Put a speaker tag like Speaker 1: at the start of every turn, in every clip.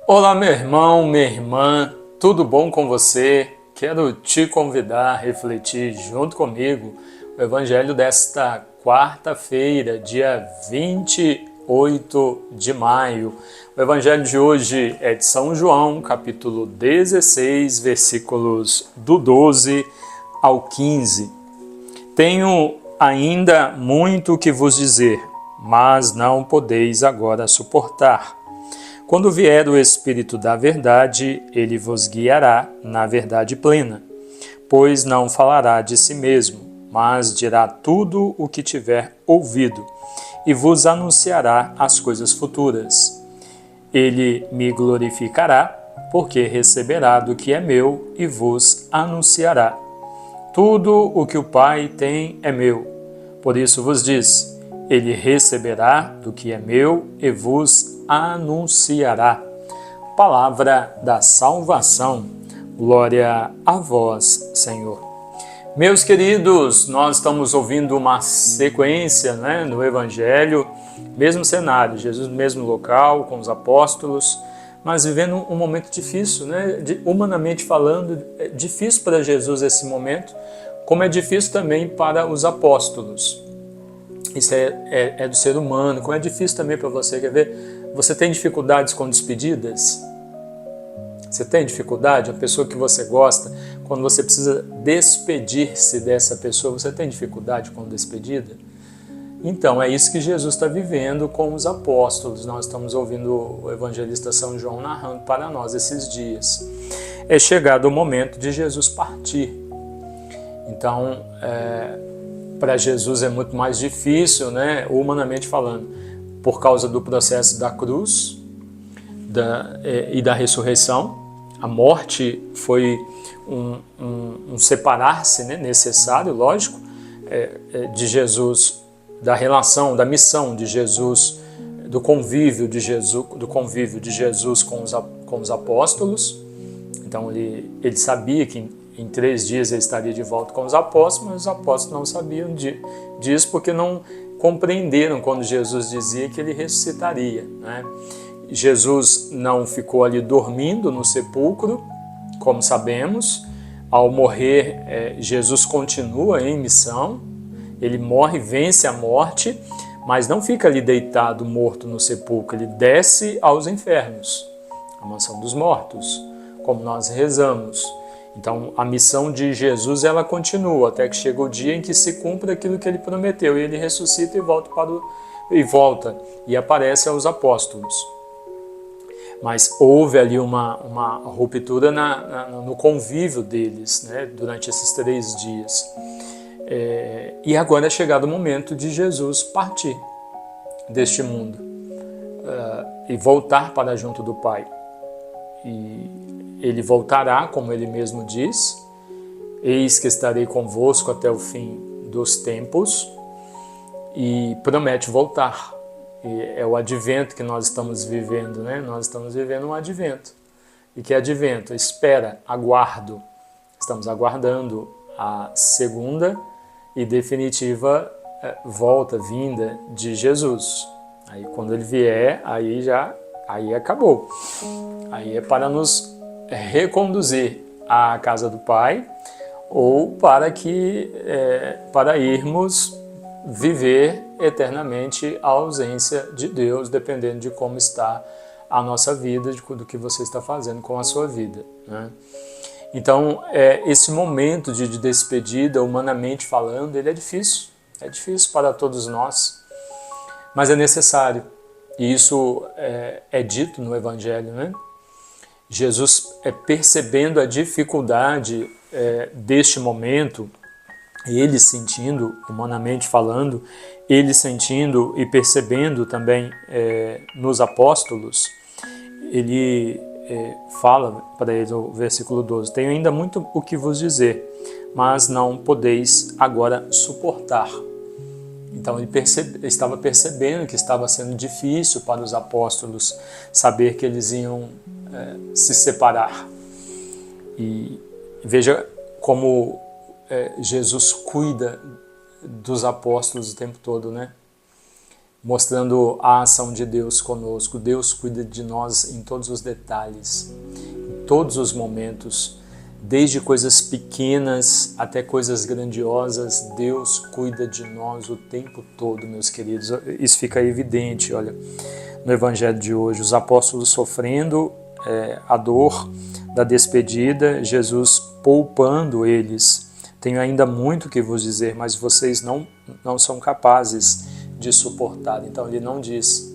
Speaker 1: Olá, meu irmão, minha irmã, tudo bom com você? Quero te convidar a refletir junto comigo o Evangelho desta quarta-feira, dia 28 de maio. O Evangelho de hoje é de São João, capítulo 16, versículos do 12 ao 15. Tenho ainda muito que vos dizer, mas não podeis agora suportar. Quando vier o Espírito da verdade, ele vos guiará na verdade plena, pois não falará de si mesmo, mas dirá tudo o que tiver ouvido, e vos anunciará as coisas futuras. Ele me glorificará, porque receberá do que é meu e vos anunciará. Tudo o que o Pai tem é meu. Por isso vos diz, ele receberá do que é meu e vos anunciará. Palavra da salvação. Glória a vós, Senhor. Meus queridos, nós estamos ouvindo uma sequência, no Evangelho, mesmo cenário, Jesus no mesmo local, com os apóstolos, mas vivendo um momento difícil, humanamente falando, é difícil para Jesus esse momento, como é difícil também para os apóstolos. Isso é do ser humano, como é difícil também para você. Quer ver? Você tem dificuldades com despedidas? Você tem dificuldade? A pessoa que você gosta, quando você precisa despedir-se dessa pessoa, você tem dificuldade com despedida? Então, é isso que Jesus está vivendo com os apóstolos. Nós estamos ouvindo o evangelista São João narrando para nós esses dias. É chegado o momento de Jesus partir. Então, para Jesus é muito mais difícil, humanamente falando, por causa do processo da cruz e da ressurreição. A morte foi um separar-se, necessário, lógico, de Jesus, da relação, da missão de Jesus, do convívio de Jesus com os apóstolos. Então ele sabia que em 3 dias ele estaria de volta com os apóstolos, mas os apóstolos não sabiam disso porque não compreenderam quando Jesus dizia que ele ressuscitaria. Jesus não ficou ali dormindo no sepulcro, como sabemos. Ao morrer, Jesus continua em missão, ele morre, vence a morte, mas não fica ali deitado, morto no sepulcro, ele desce aos infernos, a mansão dos mortos, como nós rezamos. Então, a missão de Jesus, ela continua, até que chega o dia em que se cumpre aquilo que ele prometeu, e ele ressuscita e volta e aparece aos apóstolos. Mas houve ali uma ruptura no convívio deles, durante esses 3 dias. E agora é chegado o momento de Jesus partir deste mundo e voltar para junto do Pai. E ele voltará, como ele mesmo diz, eis que estarei convosco até o fim dos tempos, e promete voltar. E é o advento que nós estamos vivendo, Nós estamos vivendo um advento. E que advento? Espera, aguardo. Estamos aguardando a segunda e definitiva vinda de Jesus. Aí quando ele vier, aí acabou. Aí é para nos reconduzir à casa do Pai, ou para irmos viver eternamente a ausência de Deus, dependendo de como está a nossa vida, do que você está fazendo com a sua vida. Então, esse momento de despedida, humanamente falando, ele é difícil para todos nós, mas é necessário. E isso é dito no Evangelho, Jesus, percebendo a dificuldade deste momento, ele sentindo, humanamente falando, ele sentindo e percebendo também nos apóstolos, ele fala para eles, o versículo 12, tenho ainda muito o que vos dizer, mas não podeis agora suportar. Então ele estava percebendo que estava sendo difícil para os apóstolos saber que eles iam se separar. E veja como Jesus cuida dos apóstolos o tempo todo, mostrando a ação de Deus conosco. Deus cuida de nós em todos os detalhes, em todos os momentos, desde coisas pequenas até coisas grandiosas. Deus cuida de nós o tempo todo, meus queridos. Isso fica evidente, olha, no Evangelho de hoje, os apóstolos sofrendo a dor da despedida, Jesus poupando eles. Tenho ainda muito que vos dizer, mas vocês não são capazes de suportar. Então ele não diz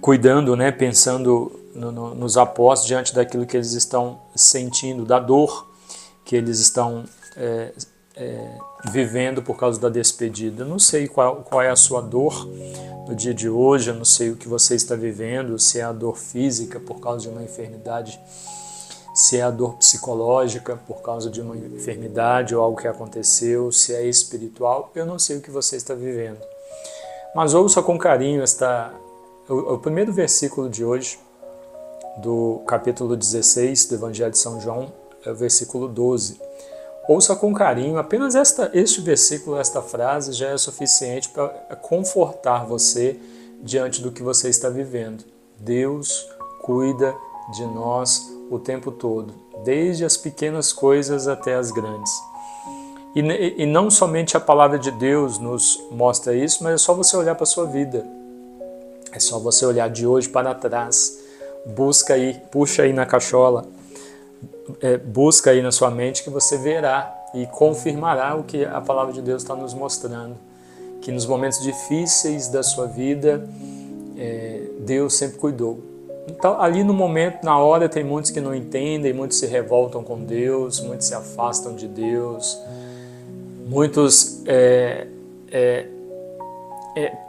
Speaker 1: cuidando, né, pensando nos apóstolos diante daquilo que eles estão sentindo, da dor que eles estão vivendo por causa da despedida. Eu não sei qual é a sua dor no dia de hoje, eu não sei o que você está vivendo, se é a dor física por causa de uma enfermidade, se é a dor psicológica por causa de uma enfermidade ou algo que aconteceu, se é espiritual, eu não sei o que você está vivendo. Mas ouça com carinho o primeiro versículo de hoje, do capítulo 16 do Evangelho de São João, é o versículo 12. Ouça com carinho, apenas este versículo, esta frase já é suficiente para confortar você diante do que você está vivendo. Deus cuida de nós o tempo todo, desde as pequenas coisas até as grandes. E não somente a palavra de Deus nos mostra isso, mas é só você olhar para a sua vida. É só você olhar de hoje para trás. Busca aí, puxa aí na cachola, busca aí na sua mente que você verá e confirmará o que a palavra de Deus está nos mostrando. Que nos momentos difíceis da sua vida, Deus sempre cuidou. Então, ali no momento, na hora, tem muitos que não entendem, muitos se revoltam com Deus, muitos se afastam de Deus, muitos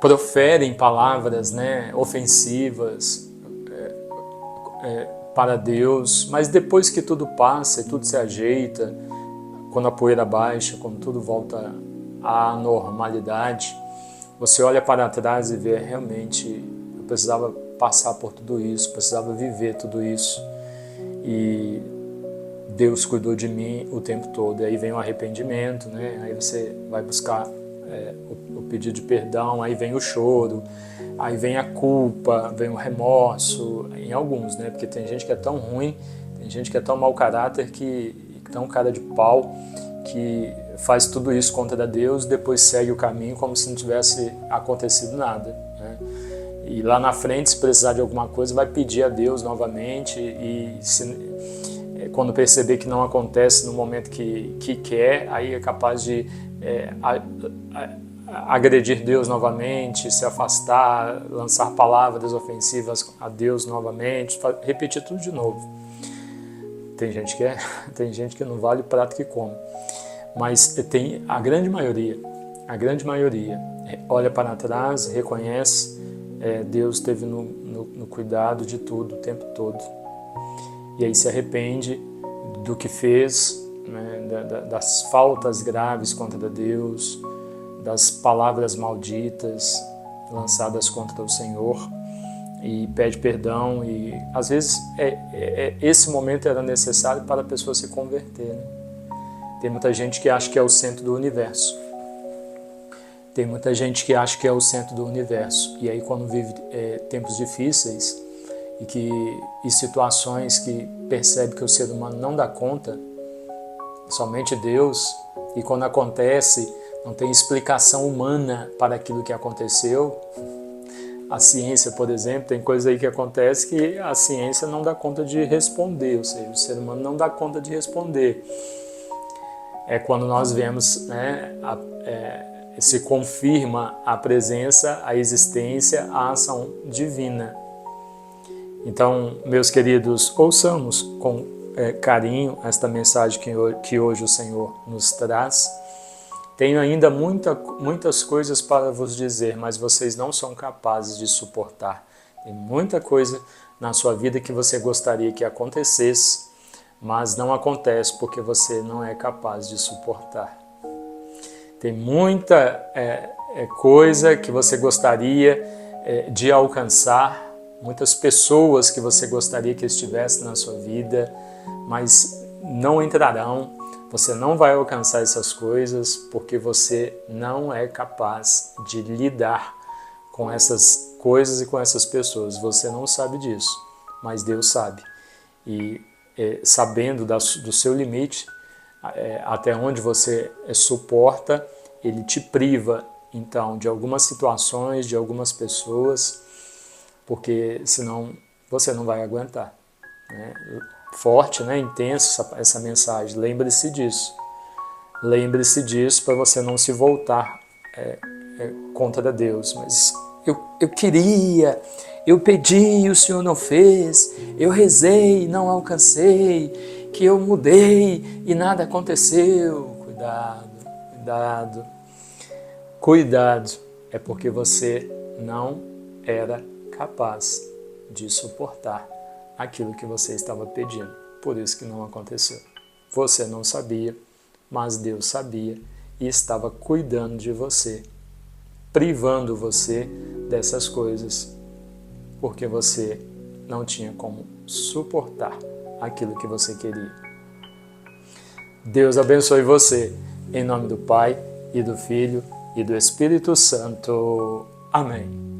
Speaker 1: proferem palavras, né, ofensivas para Deus, mas depois que tudo passa e tudo se ajeita, quando a poeira baixa, quando tudo volta à normalidade, você olha para trás e vê, realmente, eu precisava passar por tudo isso, precisava viver tudo isso, e Deus cuidou de mim o tempo todo. E aí vem o arrependimento, né? Aí você vai buscar o pedido de perdão, aí vem o choro, aí vem a culpa, vem o remorso, em alguns, né? Porque tem gente que é tão ruim, tem gente que é tão mau caráter, tão cara de pau, que faz tudo isso contra Deus, depois segue o caminho como se não tivesse acontecido nada, né? E lá na frente, se precisar de alguma coisa, vai pedir a Deus novamente, e quando perceber que não acontece no momento que quer, aí é capaz de agredir Deus novamente, se afastar, lançar palavras ofensivas a Deus novamente, repetir tudo de novo. Tem gente que não vale o prato que come. Mas tem a grande maioria olha para trás, reconhece, Deus esteve no cuidado de tudo o tempo todo. E aí se arrepende do que fez, né, das faltas graves contra Deus, das palavras malditas lançadas contra o Senhor, e pede perdão. E às vezes esse momento era necessário para a pessoa se converter, né? Tem muita gente que acha que é o centro do universo. Tem muita gente que acha que é o centro do universo. E aí quando vive tempos difíceis e situações que percebe que o ser humano não dá conta, somente Deus, e quando acontece, não tem explicação humana para aquilo que aconteceu. A ciência, por exemplo, tem coisa aí que acontece que a ciência não dá conta de responder, ou seja, o ser humano não dá conta de responder. É quando nós vemos, né, se confirma a presença, a existência, a ação divina. Então, meus queridos, ouçamos com carinho esta mensagem que hoje o Senhor nos traz. Tenho ainda muitas coisas para vos dizer, mas vocês não são capazes de suportar. Tem muita coisa na sua vida que você gostaria que acontecesse, mas não acontece porque você não é capaz de suportar. Tem muita coisa que você gostaria de alcançar, muitas pessoas que você gostaria que estivessem na sua vida, mas não entrarão, Você não vai alcançar essas coisas porque você não é capaz de lidar com essas coisas e com essas pessoas. Você não sabe disso, mas Deus sabe. E sabendo do seu limite, até onde você suporta, Ele te priva, então, de algumas situações, de algumas pessoas, porque senão você não vai aguentar. Né? Forte, né? Intenso essa mensagem. Lembre-se disso. Lembre-se disso para você não se voltar contra Deus. Mas eu queria, eu pedi e o Senhor não fez, eu rezei e não alcancei, que eu mudei e nada aconteceu. Cuidado, cuidado, cuidado. É porque você não era capaz de suportar aquilo que você estava pedindo. Por isso que não aconteceu. Você não sabia, mas Deus sabia e estava cuidando de você, privando você dessas coisas, porque você não tinha como suportar aquilo que você queria. Deus abençoe você, em nome do Pai, e do Filho, e do Espírito Santo. Amém.